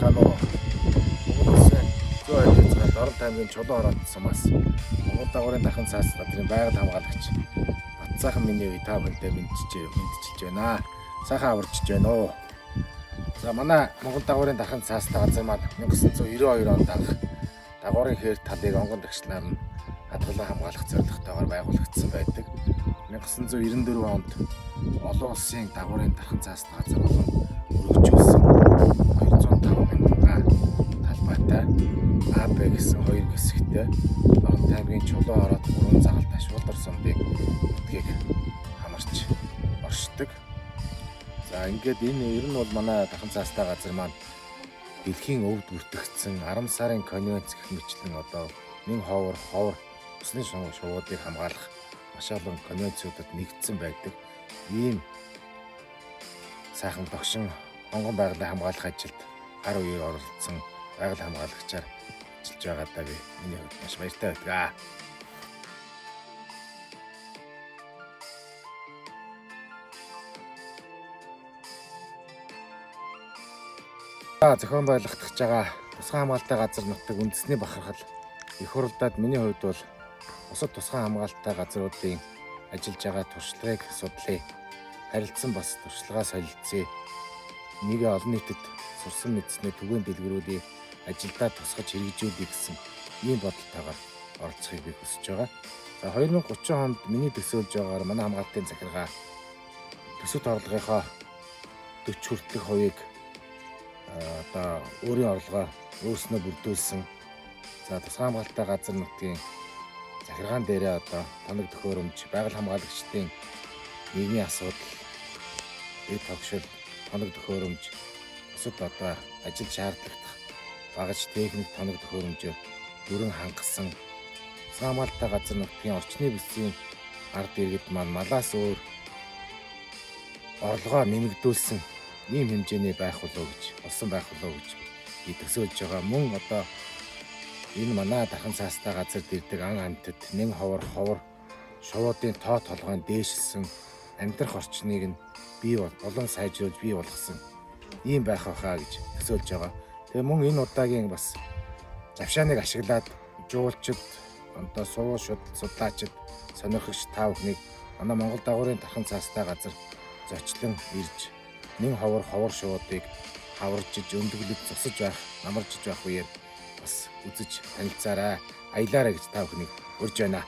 байцгаана уу? Монголын зөө байцгаал Орон таймгийн чулуу ороод сумаас Монгол дагуурын дахин цаас газрын байгаль хамгаалагч Батцаахан миний үе та бүхэндээ мэдчилж байна. Сайхан аварчж байна уу? За манай Монгол дагуурын дахин цаас газар маань 1992 онд анх дагуурын хээр талыг онгон дагшлаар нь хадгалан хамгаалах зорилготойгоор байгуулагдсан байдаг. 1994 онд олон улсын дагуурын дахин цаас газар болон өргөжүүлсэн 205 мянган талбайтай АБ гэсэн хоёр хэсэгтэй Орон таймгийн чулуу ороод 3 загалт ашуулдар сумдын нутгийг хамарч оршдог. За ингээд энэ ер нь бол манай дахин цаастай газар маань дэлхийн өвд бүртгэгдсэн 10 сарын конвенц гэх мэтлэн одоо нэг ховор усны шувуудыг хамгаалах маш олон конвенцуудад нэгдсэн байдаг. Ийм сайхан тогшин хонгон байгалыг хамгаалах ажилд гар үеэр оролцсон байгаль хамгаалагчаар ажиллаж байгаадаа би миний хувьд маш баяртай байдаг. Зохион байгуулагдаж байгаа тусгай хамгаалалттай газар нутаг үндэсний бахархал их хурлдад миний хувьд бол бусад тусгай хамгаалалттай газруудын ажиллаж байгаа туршлагыг судлаа. Харилцсан бас туршлагаа солилцъя. Нэг олон нийтэд сурсан мэдснээ түгээн дэлгэрүүлээ ажилдаа тусгаж хэрэгжүүлэе гэсэн ийм бодолтойгоор оролцохыг би хүсэж байгаа. За 2030 онд миний төсөөлж байгаагаар манай хамгаалтын захиргаа төсөвт орлогынхоо 40 хүртэлх хувийг одоо өөрийн орлогоо өөрснөө бүрдүүлсэн. За тусгай хамгаалалттай газар нутгийн захиргаан дээрээ одоо тоног төхөөрөмж, байгаль хамгаалагчдын нийгмийн асуудал, эд тогшил, тоног төхөөрөмж, бусад одоо ажил шаардлагатай багаж техник тоног төхөөрөмжөөр бүрэн хангасан. Тусгай хамгаалалттай газар нутгийн орчны бүсийн ард иргэд маань малаас өөр орлогоо нэмэгдүүлсэн ийм хэмжээний байх болов гэж, болсон байх болов гэж би төсөөлж байгаа. Мөн одоо энэ манай дахин цаастай газар дэрдэг ан амтд нэн ховор шувуудын тоо толгойн дээшилсэн амьдрах орчныг нь бий болон сайжруулж бий болгосон ийм байх байхаа гэж төсөөлж байгаа. Тэгээ мөн энэ удаагийн бас завшааныг ашиглаад жуулчид, одоо судлаачид, сонирхогч та бүхнийг манай Монгол дагуурын дахин цаастай газар зочлон ирж нэн ховор шуудыг хаваржиж өндөглөж зусаж байх, намаржиж байх үеэр бас үзэж танилцаарай, аялаарай гэж та бүхнийг урьж байна.